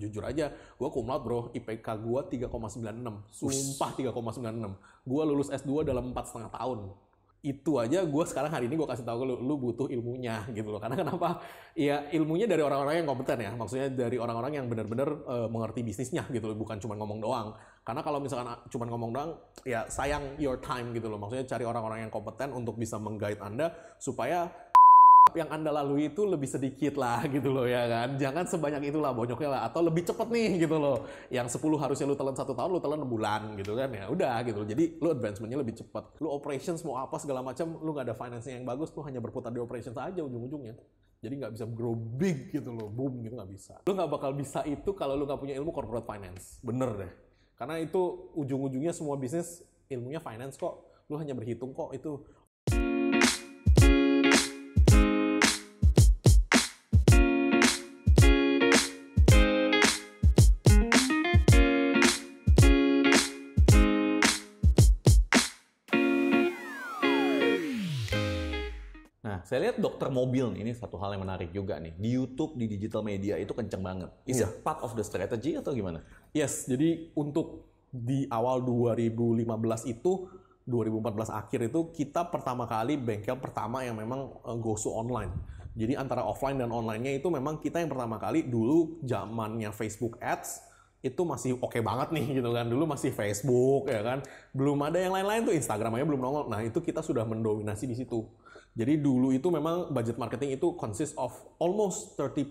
Jujur aja, gue cum laude bro, IPK gue 3,96. Sumpah 3,96. Gue lulus S2 dalam 4,5 tahun. Itu aja gue sekarang hari ini gue kasih tahu ke lu butuh ilmunya gitu loh. Karena kenapa? Ya ilmunya dari orang-orang yang kompeten ya. Maksudnya dari orang-orang yang benar-benar mengerti bisnisnya gitu loh. Bukan cuma ngomong doang. Karena kalau misalkan cuma ngomong doang, ya sayang your time gitu loh. Maksudnya cari orang-orang yang kompeten untuk bisa meng-guide Anda supaya yang Anda lalui itu lebih sedikit lah gitu loh ya kan. Jangan sebanyak itulah bonyoknya lah. Atau lebih cepet nih gitu loh. Yang 10 harusnya lu telan 1 tahun, lu telan 6 bulan gitu kan. Ya udah gitu loh. Jadi lu advancement-nya lebih cepet. Lu operations mau apa segala macam, lu gak ada finance-nya yang bagus, lu hanya berputar di operations aja ujung-ujungnya. Jadi gak bisa grow big gitu loh. Boom gitu gak bisa. Lu gak bakal bisa itu kalau lu gak punya ilmu corporate finance. Bener deh. Karena itu ujung-ujungnya semua bisnis ilmunya finance kok. Lu hanya berhitung kok itu. Nah, saya lihat dokter mobil nih, ini satu hal yang menarik juga nih. Di YouTube, di digital media itu kenceng banget. Is it part of the strategy atau gimana? Yes, jadi untuk di awal 2015 itu, 2014 akhir itu, kita pertama kali bengkel pertama yang memang goes to online. Jadi antara offline dan online-nya itu memang kita yang pertama kali, dulu zamannya Facebook Ads, itu masih oke banget nih gitu kan. Dulu masih Facebook ya kan. Belum ada yang lain-lain tuh, Instagram aja belum nongol. Nah itu kita sudah mendominasi di situ. Jadi dulu itu memang budget marketing itu consist of almost 30%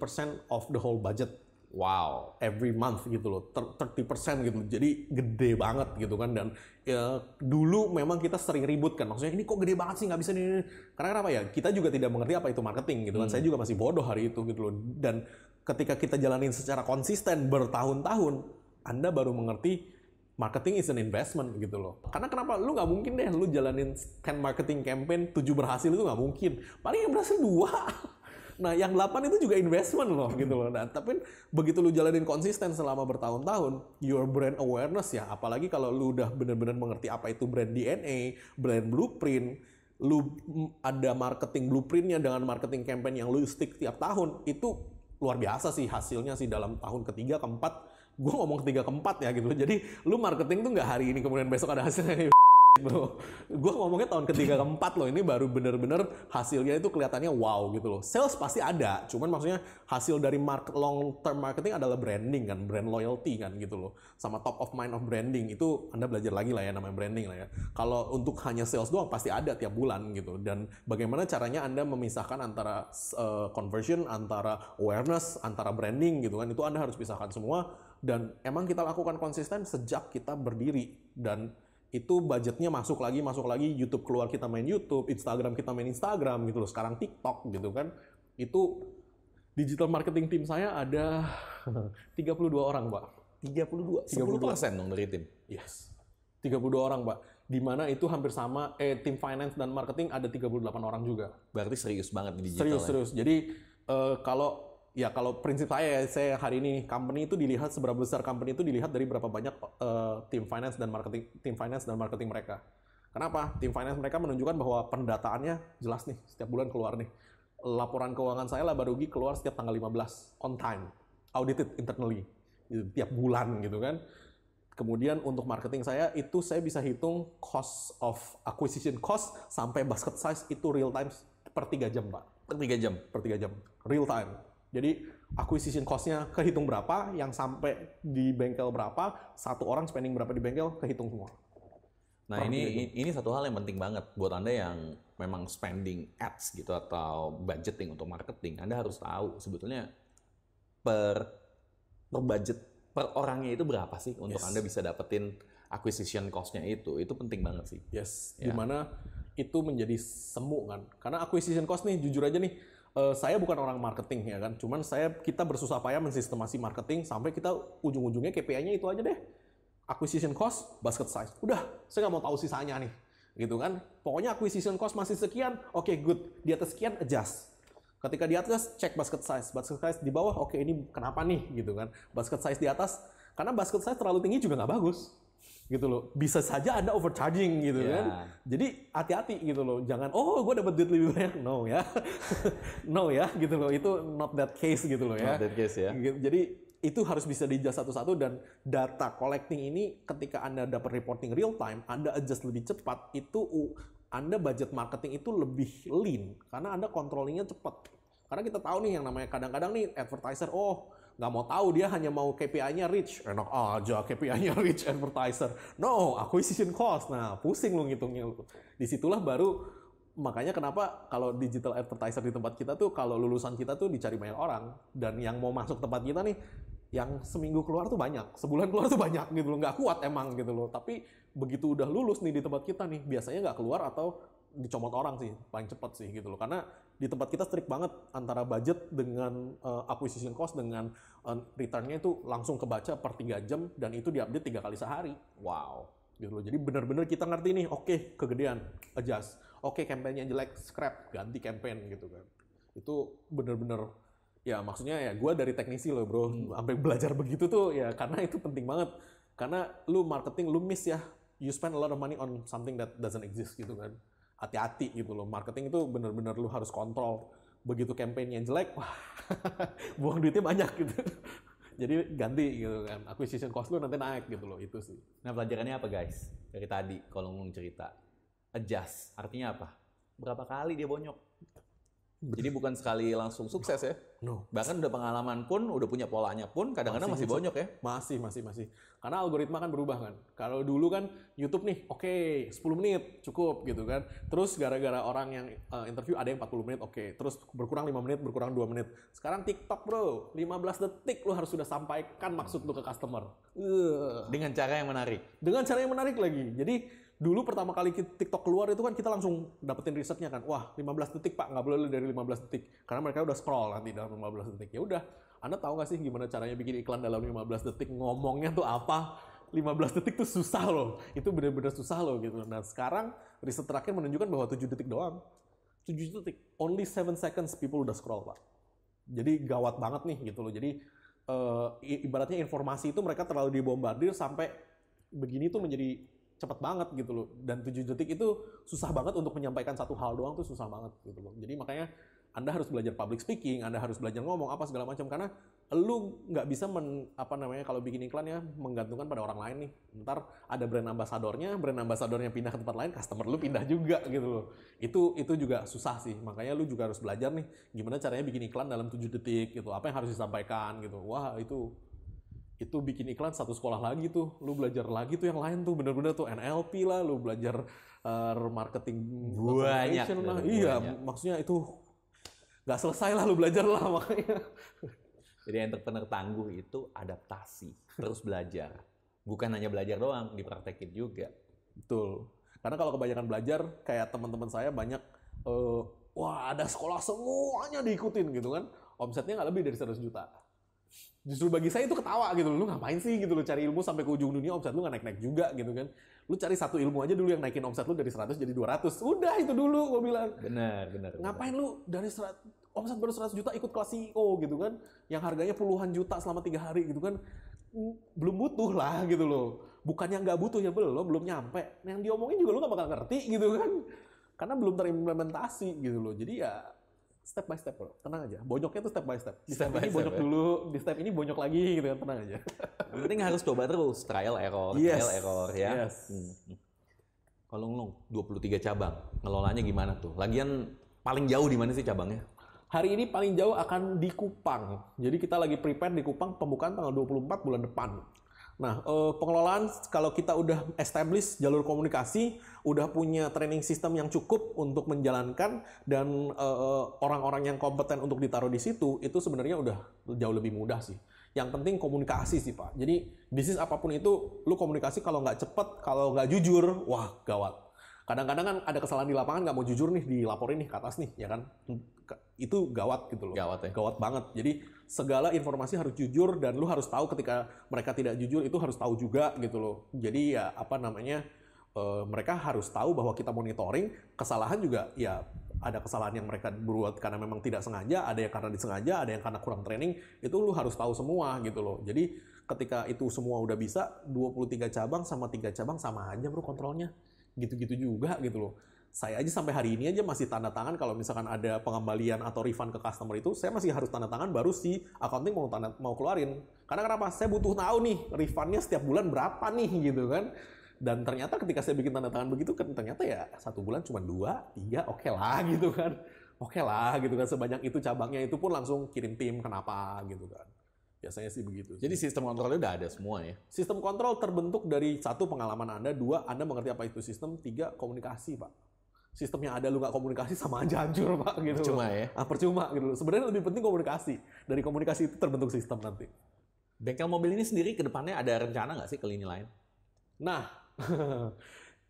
of the whole budget. Wow. Every month gitu loh, 30% gitu. Jadi gede banget gitu kan. Dan ya, dulu memang kita sering ribut kan. Maksudnya ini kok gede banget sih, nggak bisa ini. Karena kenapa ya? Kita juga tidak mengerti apa itu marketing gitu kan. Saya juga masih bodoh hari itu gitu loh. Dan ketika kita jalanin secara konsisten bertahun-tahun, Anda baru mengerti marketing is an investment gitu loh. Karena kenapa? Lu nggak mungkin deh lu jalanin 10 marketing campaign, 7 berhasil itu nggak mungkin. Paling yang berhasil 2. Nah yang 8 itu juga investment loh gitu loh. Nah, tapi begitu lu jalanin konsisten selama bertahun-tahun, your brand awareness ya, apalagi kalau lu udah benar-benar mengerti apa itu brand DNA, brand blueprint, lu ada marketing blueprintnya dengan marketing campaign yang lu stick tiap tahun, itu luar biasa sih hasilnya sih dalam tahun ketiga, keempat. Gue ngomong ketiga keempat ya gitu. Jadi lu marketing tuh nggak hari ini kemudian besok ada hasilnya gitu. Gue ngomongnya tahun ketiga keempat loh. Ini baru bener-bener hasilnya itu kelihatannya wow gitu loh. Sales pasti ada, cuman maksudnya hasil dari long term marketing adalah branding kan, brand loyalty kan gitu loh. Sama top of mind of branding itu Anda belajar lagi lah ya namanya branding lah ya. Kalau untuk hanya sales doang pasti ada tiap bulan gitu. Dan bagaimana caranya Anda memisahkan antara conversion, antara awareness, antara branding gitu kan. Itu Anda harus pisahkan semua. Dan emang kita lakukan konsisten sejak kita berdiri. Dan itu budgetnya masuk lagi, YouTube keluar kita main YouTube, Instagram kita main Instagram gitu loh. Sekarang TikTok gitu kan. Itu digital marketing tim saya ada 32 orang, Pak. 32? 10% dong dari tim? Yes. 32 orang, Pak. Dimana itu hampir sama, tim finance dan marketing ada 38 orang juga. Berarti serius banget di digital. Serius. Jadi kalau prinsip saya hari ini company itu dilihat seberapa besar company itu dilihat dari berapa banyak tim finance dan marketing mereka. Kenapa? Tim finance mereka menunjukkan bahwa pendataannya jelas nih, setiap bulan keluar nih. Laporan keuangan saya laba rugi keluar setiap tanggal 15 on time, audited internally tiap bulan gitu kan. Kemudian untuk marketing saya itu saya bisa hitung cost of acquisition cost sampai basket size itu real time per 3 jam, Pak. Per 3 jam? Per 3 jam. Real time. Jadi acquisition cost-nya kehitung berapa, yang sampai di bengkel berapa, satu orang spending berapa di bengkel, kehitung semua. Nah ini satu hal yang penting banget buat Anda yang memang spending ads gitu atau budgeting untuk marketing. Anda harus tahu sebetulnya per budget per orangnya itu berapa sih untuk Anda bisa dapetin acquisition cost-nya itu. Itu penting banget sih. Yes, dimana itu menjadi semu kan. Karena acquisition cost nih, jujur aja nih, saya bukan orang marketing ya kan, cuman kita bersusah payah mensistemasi marketing sampai kita ujung-ujungnya KPI-nya itu aja deh, acquisition cost, basket size. Udah, saya nggak mau tahu sisanya nih, gitu kan. Pokoknya acquisition cost masih sekian, oke good, di atas sekian adjust. Ketika di atas cek basket size di bawah, oke ini kenapa nih, gitu kan. Basket size di atas, karena basket size terlalu tinggi juga nggak bagus. Gitu loh, bisa saja Anda overcharging gitu kan. Jadi hati-hati gitu loh, jangan gue dapat duit lebih banyak, no ya gitu loh, itu not that case gitu loh ya. Not that case ya. Jadi itu harus bisa di-adjust satu-satu, dan data collecting ini ketika Anda dapat reporting real time, Anda adjust lebih cepat, itu Anda budget marketing itu lebih lean karena Anda controllingnya cepat. Karena kita tahu nih yang namanya kadang-kadang nih advertiser, nggak mau tahu, dia hanya mau KPI-nya reach. Enak aja KPI-nya reach advertiser. No, acquisition cost. Nah, pusing lu ngitungnya. Disitulah baru, makanya kenapa kalau digital advertiser di tempat kita tuh, kalau lulusan kita tuh dicari banyak orang. Dan yang mau masuk tempat kita nih, yang seminggu keluar tuh banyak, sebulan keluar tuh banyak gitu loh. Nggak kuat emang gitu loh. Tapi begitu udah lulus nih di tempat kita nih, biasanya nggak keluar atau dicomot orang sih, paling cepat sih gitu loh. Karena di tempat kita strict banget antara budget dengan acquisition cost dengan return-nya itu langsung kebaca per 3 jam, dan itu diupdate 3 kali sehari. Wow. Gitu loh. Jadi benar-benar kita ngerti nih, oke, kegedean, adjust. Oke, campaign-nya jelek, scrap, ganti campaign gitu kan. Itu benar-benar, ya maksudnya ya gue dari teknisi loh bro, sampai belajar begitu tuh ya karena itu penting banget. Karena lu marketing, lu miss ya, you spend a lot of money on something that doesn't exist gitu kan. Hati-hati gitu loh, marketing itu benar-benar lu harus kontrol. Begitu campaign-nya jelek, wah, buang duitnya banyak gitu. Jadi ganti gitu kan, acquisition cost lu nanti naik gitu loh, itu sih. Nah, pelajarannya apa guys? Dari tadi kalau ngomong cerita, adjust artinya apa? Berapa kali dia bonyok? Jadi bukan sekali langsung sukses ya. No. Bahkan udah pengalaman pun, udah punya polanya pun, kadang-kadang masih bonyok ya. Masih. Karena algoritma kan berubah kan. Kalau dulu kan YouTube nih, oke, 10 menit cukup gitu kan. Terus gara-gara orang yang interview ada yang 40 menit, oke. Terus berkurang 5 menit, berkurang 2 menit. Sekarang TikTok bro, 15 detik lu harus sudah sampaikan maksud lu ke customer. Dengan cara yang menarik. Dengan cara yang menarik lagi. Jadi dulu pertama kali TikTok keluar itu kan kita langsung dapetin risetnya kan. Wah, 15 detik Pak, nggak boleh lebih dari 15 detik. Karena mereka udah scroll nanti dalam 15 detik. Ya udah, Anda tahu nggak sih gimana caranya bikin iklan dalam 15 detik? Ngomongnya tuh apa? 15 detik tuh susah loh. Itu benar-benar susah loh gitu. Nah, sekarang riset terakhir menunjukkan bahwa 7 detik doang. 7 detik. Only 7 seconds people udah scroll, Pak. Jadi gawat banget nih gitu loh. Jadi ibaratnya informasi itu mereka terlalu dibombardir sampai begini tuh menjadi cepat banget gitu loh. Dan 7 detik itu susah banget untuk menyampaikan satu hal doang tuh susah banget gitu loh. Jadi makanya Anda harus belajar public speaking, Anda harus belajar ngomong apa segala macam, karena lu nggak bisa kalau bikin iklan ya menggantungkan pada orang lain nih. Ntar ada brand ambasadornya pindah ke tempat lain, customer lu pindah juga gitu loh. Itu juga susah sih. Makanya lu juga harus belajar nih gimana caranya bikin iklan dalam 7 detik gitu. Apa yang harus disampaikan gitu. Wah, itu bikin iklan satu sekolah lagi tuh, lu belajar lagi tuh yang lain tuh, bener-bener tuh NLP lah, lu belajar marketing banyak lah. Iya, maksudnya itu nggak selesai lah lu belajar lah makanya. Jadi entrepreneur tangguh itu adaptasi, terus belajar. Bukan hanya belajar doang, dipraktekin juga. Betul. Karena kalau kebanyakan belajar, kayak teman-teman saya banyak, wah ada sekolah semuanya diikutin gitu kan, omsetnya nggak lebih dari 100 juta. Justru bagi saya itu ketawa gitu, lu ngapain sih gitu, lu cari ilmu sampai ke ujung dunia, omset lu nggak naik-naik juga gitu kan. Lu cari satu ilmu aja dulu yang naikin omset lu dari 100 jadi 200, udah itu dulu gue bilang. Benar. Ngapain lu dari omset baru 100 juta ikut kelas CEO gitu kan, yang harganya puluhan juta selama 3 hari gitu kan, belum butuh lah gitu loh. Bukannya nggak butuh ya, belum nyampe. Yang diomongin juga lu nggak bakal ngerti gitu kan, karena belum terimplementasi gitu loh. Jadi ya step by step bro, tenang aja. Bonyoknya tuh step by step. Di step ini bonyok dulu, di step ini bonyok lagi gitu kan, tenang aja. Yang penting harus coba terus, trial error ya. Yes. Kalau ngomong 23 cabang, ngelolanya gimana tuh? Lagian paling jauh di mana sih cabangnya? Hari ini paling jauh akan di Kupang. Jadi kita lagi prepare di Kupang, pembukaan tanggal 24 bulan depan. Nah, pengelolaan kalau kita udah establish jalur komunikasi, udah punya training system yang cukup untuk menjalankan, dan orang-orang yang kompeten untuk ditaruh di situ, itu sebenarnya udah jauh lebih mudah sih. Yang penting komunikasi sih Pak. Jadi bisnis apapun itu, lu komunikasi kalau nggak cepet, kalau nggak jujur, wah gawat. Kadang-kadang kan ada kesalahan di lapangan, nggak mau jujur nih, dilaporin nih ke atas nih, ya kan? Itu gawat gitu loh. Gawat ya? Gawat banget. Jadi segala informasi harus jujur, dan lu harus tahu ketika mereka tidak jujur, itu harus tahu juga gitu loh. Jadi ya mereka harus tahu bahwa kita monitoring, kesalahan juga ya ada kesalahan yang mereka buat karena memang tidak sengaja, ada yang karena disengaja, ada yang karena kurang training, itu lu harus tahu semua gitu loh. Jadi ketika itu semua udah bisa, 23 cabang sama 3 cabang sama aja bro kontrolnya. Gitu-gitu juga gitu loh. Saya aja sampai hari ini aja masih tanda tangan kalau misalkan ada pengembalian atau refund ke customer itu, saya masih harus tanda tangan baru si accounting mau keluarin. Karena kenapa? Saya butuh tahu nih refundnya setiap bulan berapa nih gitu kan. Dan ternyata ketika saya bikin tanda tangan begitu, kan ternyata ya 1 bulan cuma 2, 3, oke lah gitu kan. Oke lah gitu kan, sebanyak itu cabangnya itu pun langsung kirim tim, kenapa gitu kan. Biasanya sih begitu. Jadi sistem kontrolnya udah ada semua ya? Sistem kontrol terbentuk dari 1, pengalaman Anda, 2, Anda mengerti apa itu sistem, 3, komunikasi Pak. Sistem yang ada lu nggak komunikasi sama aja hancur Pak gitu. Percuma ya? Percuma gitu. Sebenarnya lebih penting komunikasi. Dari komunikasi itu terbentuk sistem nanti. Bengkel mobil ini sendiri ke depannya ada rencana nggak sih ke lini lain? Nah,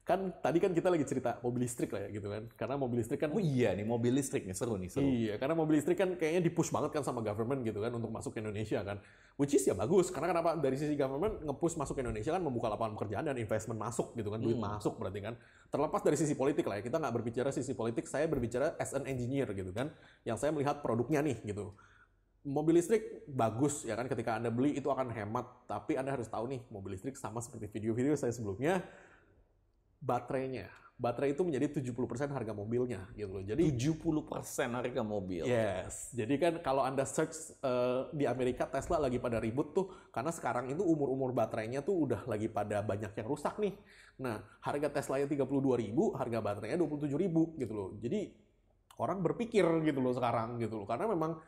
kan tadi kan kita lagi cerita mobil listrik lah ya gitu kan. Karena mobil listrik kan... Oh iya nih, mobil listrik nih, seru nih, seru. Iya, karena mobil listrik kan kayaknya di-push banget kan sama government gitu kan untuk masuk ke Indonesia kan. Which is ya bagus, karena kenapa? Dari sisi government nge-push masuk ke Indonesia kan membuka lapangan pekerjaan dan investment masuk gitu kan, duit masuk berarti kan. Terlepas dari sisi politik lah ya, kita nggak berbicara sisi politik, saya berbicara as an engineer gitu kan. Yang saya melihat produknya nih gitu. Mobil listrik bagus ya kan, ketika Anda beli itu akan hemat, tapi Anda harus tahu nih, mobil listrik sama seperti video-video saya sebelumnya, baterai itu menjadi 70% harga mobilnya gitu loh. Jadi 70% harga mobil. yes. Jadi kan kalau Anda search di Amerika, Tesla lagi pada ribut tuh karena sekarang itu umur-umur baterainya tuh udah lagi pada banyak yang rusak nih. Nah, harga Teslanya 32.000, harga baterainya 27.000 gitu loh. Jadi orang berpikir gitu loh sekarang gitu loh, karena memang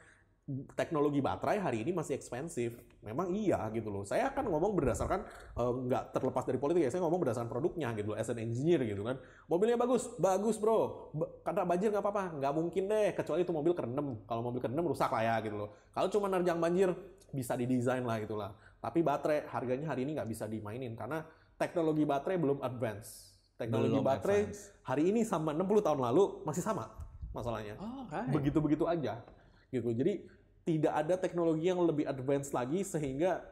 teknologi baterai hari ini masih ekspensif. Memang iya gitu loh. Saya akan ngomong berdasarkan nggak terlepas dari politik ya. Saya ngomong berdasarkan produknya gitu loh. As an engineer gitu kan. Mobilnya bagus, bagus bro. Kata banjir nggak apa-apa, nggak mungkin deh. Kecuali itu mobil kerendam. Kalau mobil kerendam rusak lah ya gitu loh. Kalau cuma nerjang banjir bisa didesain lah gitulah. Tapi baterai harganya hari ini nggak bisa dimainin karena teknologi baterai belum advance. Teknologi Belum baterai advance. hari ini sama 60 tahun lalu masih sama masalahnya. Oh, right. Begitu-begitu aja. Gitu. Jadi tidak ada teknologi yang lebih advance lagi sehingga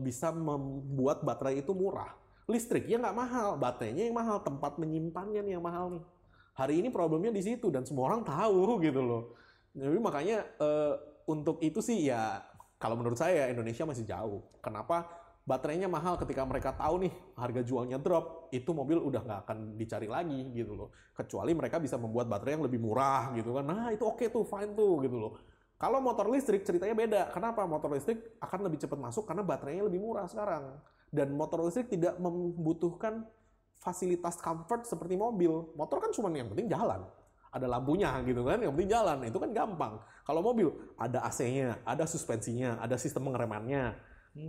bisa membuat baterai itu murah. Listriknya nggak mahal, baterainya yang mahal, tempat menyimpannya nih yang mahal nih. Hari ini problemnya di situ dan semua orang tahu gitu loh. Jadi makanya untuk itu sih ya kalau menurut saya Indonesia masih jauh. Kenapa? Baterainya mahal ketika mereka tahu nih harga jualnya drop, itu mobil udah nggak akan dicari lagi gitu loh. Kecuali mereka bisa membuat baterai yang lebih murah gitu kan. Nah itu oke tuh, fine tuh gitu loh. Kalau motor listrik ceritanya beda. Kenapa? Motor listrik akan lebih cepat masuk karena baterainya lebih murah sekarang. Dan motor listrik tidak membutuhkan fasilitas comfort seperti mobil. Motor kan cuma yang penting jalan. Ada lampunya gitu kan, yang penting jalan. Itu kan gampang. Kalau mobil ada AC-nya, ada suspensinya, ada sistem pengeremannya.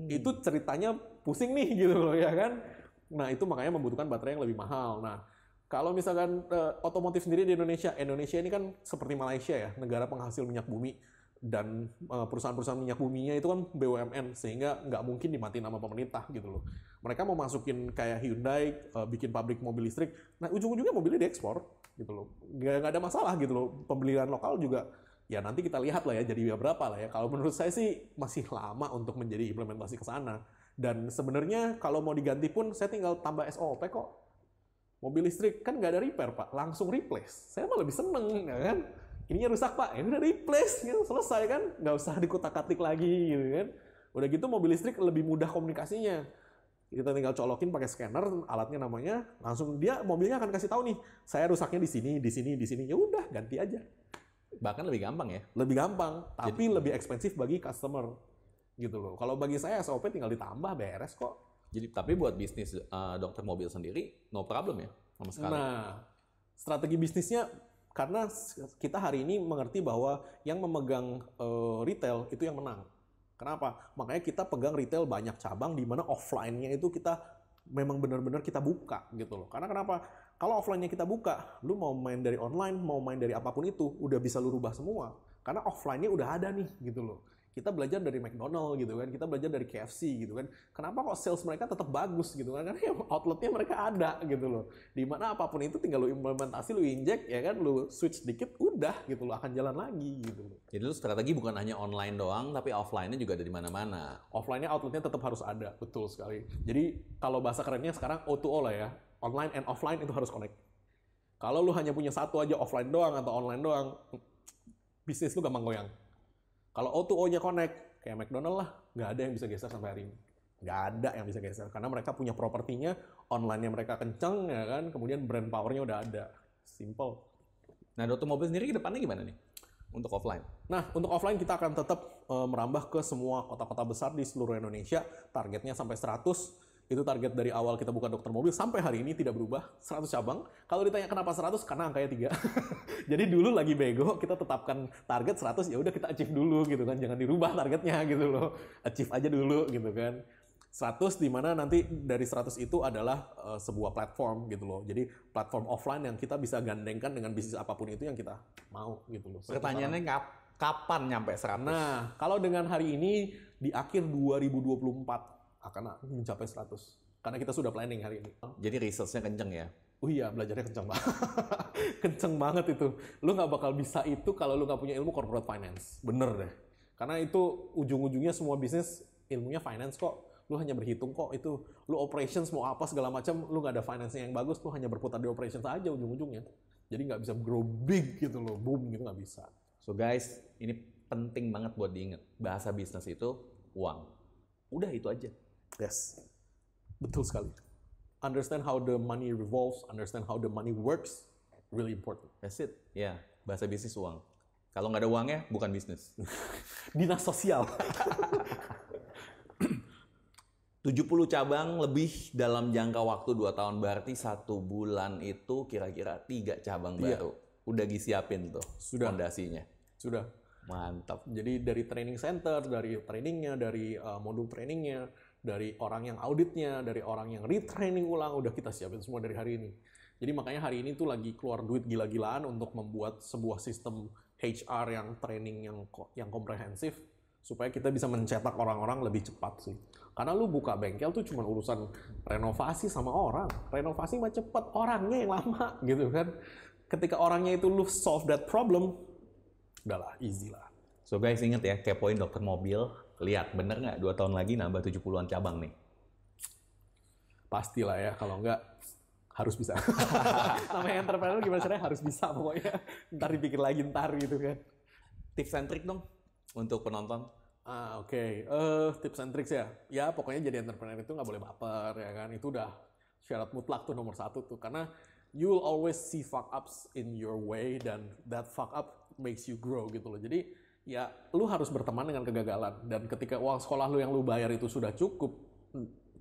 Itu ceritanya pusing nih gitu loh ya kan. Nah itu makanya membutuhkan baterai yang lebih mahal. Nah kalau misalkan otomotif sendiri di Indonesia ini kan seperti Malaysia ya, negara penghasil minyak bumi. Dan perusahaan-perusahaan minyak buminya itu kan BUMN sehingga nggak mungkin dimatiin sama pemerintah gitu loh. Mereka mau masukin kayak Hyundai bikin pabrik mobil listrik, nah ujung-ujungnya mobilnya diekspor gitu loh. Nggak ada masalah gitu loh. Pembelian lokal juga ya nanti kita lihat lah ya jadi berapa lah ya. Kalau menurut saya sih masih lama untuk menjadi implementasi ke sana. Dan sebenarnya kalau mau diganti pun saya tinggal tambah SOP kok. Mobil listrik kan nggak ada repair Pak, langsung replace. Saya malah lebih seneng ya kan. Ininya rusak Pak, ya udah replace, gitu. Selesai kan, nggak usah dikutak-katik lagi gitu kan. Udah gitu mobil listrik lebih mudah komunikasinya. Kita tinggal colokin pakai scanner, alatnya namanya, langsung dia mobilnya akan kasih tahu nih, saya rusaknya di sini, di sini, di sini. Ya udah, ganti aja. Bahkan lebih gampang ya? Lebih gampang, tapi lebih ekspensif bagi customer. Gitu loh. Kalau bagi saya SOP tinggal ditambah, beres kok. Jadi tapi buat bisnis dokter mobil sendiri, no problem ya sama sekali. Nah, strategi bisnisnya karena kita hari ini mengerti bahwa yang memegang retail itu yang menang. Kenapa? Makanya kita pegang retail banyak cabang di mana offline-nya itu kita memang benar-benar kita buka gitu loh. Karena kenapa? Kalau offline-nya kita buka, lu mau main dari online, mau main dari apapun itu, udah bisa lu rubah semua. Karena offline-nya udah ada nih gitu loh. Kita belajar dari McDonald gitu kan, kita belajar dari KFC gitu kan. Kenapa kok sales mereka tetap bagus gitu kan? Karena outletnya mereka ada gitu loh. Dimana apapun itu tinggal lu implementasi, lu injek ya kan, lu switch dikit udah gitu loh, akan jalan lagi gitu loh. Jadi lu strategi bukan hanya online doang, tapi offline-nya juga ada di mana-mana. Offline-nya outletnya tetap harus ada, betul sekali. Jadi kalau bahasa kerennya sekarang O2O lah ya, online and offline itu harus connect. Kalau lu hanya punya satu aja offline doang atau online doang, bisnis lu gampang goyang. Kalau O2O-nya connect, kayak McDonald lah, nggak ada yang bisa geser sampai hari ini. Nggak ada yang bisa geser, karena mereka punya propertinya, online-nya mereka kenceng, ya kan, kemudian brand power-nya udah ada. simple. Nah, Dr. Mobil sendiri ke depannya gimana nih untuk offline? Nah, untuk offline kita akan tetap merambah ke semua kota-kota besar di seluruh Indonesia. Targetnya sampai 100. Itu target dari awal kita buka Dokter Mobil sampai hari ini tidak berubah, 100 cabang. Kalau ditanya kenapa 100, karena angkanya 3. Jadi dulu lagi bego, kita tetapkan target 100, ya udah kita achieve dulu gitu kan, jangan dirubah targetnya gitu loh. Achieve aja dulu gitu kan. 100 di mana nanti dari 100 itu adalah sebuah platform gitu loh. Jadi platform offline yang kita bisa gandengkan dengan bisnis apapun itu yang kita mau gitu loh. Pertanyaannya kapan nyampe 100? Nah, kalau dengan hari ini di akhir 2024 akan mencapai 100. Karena kita sudah planning hari ini. Jadi research-nya kenceng ya? Oh iya, belajarnya kenceng banget. Kenceng banget itu. Lu nggak bakal bisa itu kalau lu nggak punya ilmu corporate finance. Bener deh. Karena itu ujung-ujungnya semua bisnis ilmunya finance kok. Lu hanya berhitung kok itu. Lu operations mau apa segala macam, lu nggak ada finance-nya yang bagus, lu hanya berputar di operations aja ujung-ujungnya. Jadi nggak bisa grow big gitu loh. Boom gitu nggak bisa. So guys, ini penting banget buat diingat. Bahasa bisnis itu uang. Udah itu aja. Yes, betul sekali. Understand how the money revolves, understand how the money works, really important. That's it. Ya, bahasa bisnis uang. Kalau nggak ada uangnya, bukan bisnis. Dinas sosial. 70 cabang lebih dalam jangka waktu 2 tahun, berarti 1 bulan itu kira-kira 3 cabang baru. Udah disiapin tuh fondasinya. Sudah. Mantap. Jadi dari training center, dari trainingnya, dari modul trainingnya, dari orang yang auditnya, dari orang yang retraining ulang, udah kita siapin semua dari hari ini. Jadi makanya hari ini tuh lagi keluar duit gila-gilaan untuk membuat sebuah sistem HR yang training yang komprehensif, supaya kita bisa mencetak orang-orang lebih cepat sih. Karena lu buka bengkel tuh cuma urusan renovasi sama orang. Renovasi mah cepat, orangnya yang lama gitu kan. Ketika orangnya itu lu solve that problem, udahlah, easy lah. So guys, inget ya, kepoin Dokter Mobil. Lihat, bener nggak 2 tahun lagi nambah 70-an cabang nih? Pastilah ya, kalau nggak harus bisa. Namanya entrepreneur gimana caranya harus bisa pokoknya. Ntar dipikir lagi ntar gitu kan. Tips and trick dong untuk penonton. Oke. Tips and tricks ya. Ya pokoknya jadi entrepreneur itu nggak boleh baper ya kan. Itu udah syarat mutlak tuh nomor 1 tuh. Karena you will always see fuck ups in your way dan that fuck up makes you grow gitu loh. Jadi ya lu harus berteman dengan kegagalan. Dan ketika uang sekolah lu yang lu bayar itu sudah cukup,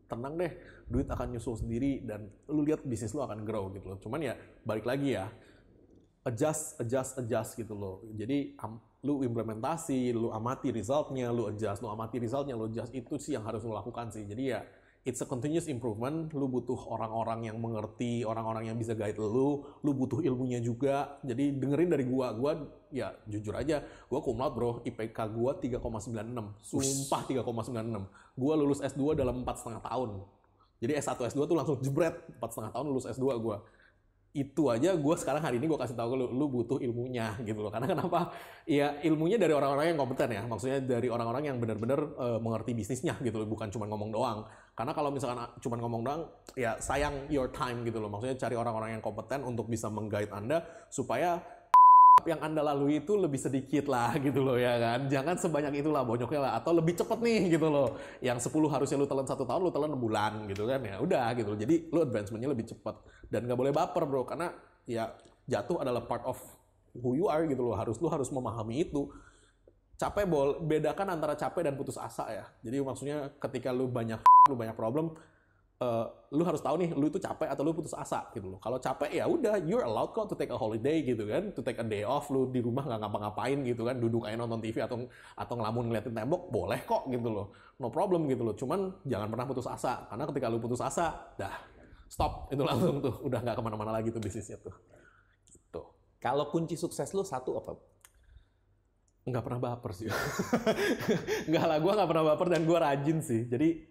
tenang deh, duit akan nyusul sendiri dan lu lihat bisnis lu akan grow gitu loh. Cuman ya balik lagi ya, adjust gitu loh. Jadi lu implementasi, lu amati resultnya, lu adjust itu sih yang harus lu lakukan sih. Jadi ya it's a continuous improvement. Lu butuh orang-orang yang mengerti, orang-orang yang bisa guide lu butuh ilmunya juga. Jadi dengerin dari gua ya jujur aja, gua cum laude bro, IPK gua 3,96. Sumpah 3,96. Gua lulus S2 dalam 4,5 tahun. Jadi S1, S2 tuh langsung jebret, 4,5 tahun lulus S2 gua. Itu aja gue sekarang hari ini gue kasih tahu ke lu butuh ilmunya gitu loh. Karena kenapa? Ya ilmunya dari orang-orang yang kompeten ya. Maksudnya dari orang-orang yang benar-benar mengerti bisnisnya gitu loh. Bukan cuma ngomong doang. Karena kalau misalkan cuma ngomong doang, ya sayang your time gitu loh. Maksudnya cari orang-orang yang kompeten untuk bisa meng-guide Anda supaya yang Anda lalui itu lebih sedikit lah gitu loh ya kan. Jangan sebanyak itulah bonyoknya lah. Atau lebih cepet nih gitu loh. Yang 10 harusnya lu telan 1 tahun, lu telan 6 bulan gitu kan. Ya udah gitu loh. Jadi lu advancement-nya lebih cepet. Dan nggak boleh baper bro. Karena ya jatuh adalah part of who you are gitu loh. Lu harus memahami itu. Bedakan antara capek dan putus asa ya. Jadi maksudnya ketika lu banyak problem, lu harus tahu nih, lu itu capek atau lu putus asa gitu loh. Kalau capek ya udah, you're allowed kok to take a holiday gitu kan, to take a day off, lu di rumah nggak ngapa-ngapain gitu kan, duduk aja nonton TV atau ngelamun ngeliatin tembok, boleh kok gitu loh, no problem gitu loh. Cuman jangan pernah putus asa, karena ketika lu putus asa, dah stop, itu langsung tuh, udah nggak kemana-mana lagi tuh bisnisnya tuh. Gitu. Kalau kunci sukses lu 1 apa? Nggak pernah baper sih. Nggak lah, gue nggak pernah baper dan gue rajin sih. Jadi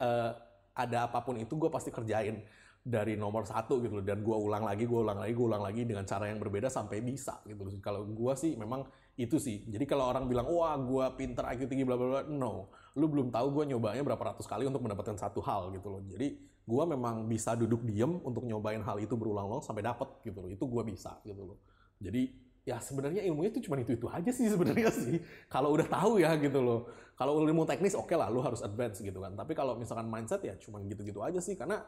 ada apapun itu gue pasti kerjain dari nomor 1 gitu loh. Dan gue ulang lagi dengan cara yang berbeda sampai bisa gitu loh. Kalau gue sih memang itu sih. Jadi kalau orang bilang, wah gue pinter IQ tinggi bla bla bla, no. Lu belum tahu gue nyobanya berapa ratus kali untuk mendapatkan satu hal gitu loh. Jadi gue memang bisa duduk diem untuk nyobain hal itu berulang-ulang sampai dapet gitu loh. Itu gue bisa gitu loh. Jadi ya sebenarnya ilmunya itu cuma itu aja sih sebenarnya sih. Kalau udah tahu ya gitu loh. Kalau ilmu teknis oke lah, lu harus advance gitu kan. Tapi kalau misalkan mindset ya cuma gitu-gitu aja sih. Karena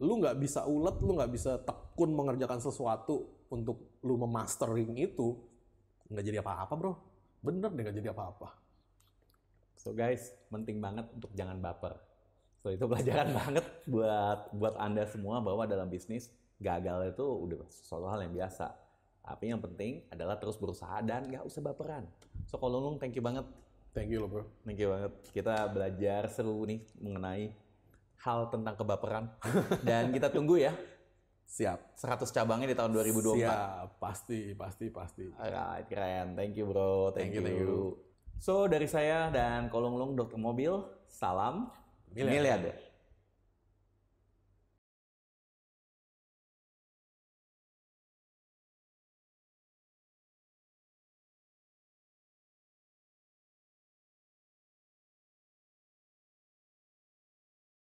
lu nggak bisa ulet, lu nggak bisa tekun mengerjakan sesuatu untuk lu memastering itu nggak jadi apa-apa bro, bener deh nggak jadi apa-apa. So guys, penting banget untuk jangan baper. So itu pelajaran banget buat Anda semua bahwa dalam bisnis gagal itu udah sesuatu hal yang biasa. Tapi yang penting adalah terus berusaha dan nggak usah baperan. So Ko Lung, thank you banget. Thank you loh bro. Thank you banget. Kita belajar seru nih mengenai hal tentang kebaperan. Dan kita tunggu ya. Siap. 100 cabangnya di tahun 2024. Siap, pasti. Alright, keren. Thank you bro. Thank Thank you. So dari saya dan Ko Lung, Dokter Mobil, salam miliarder.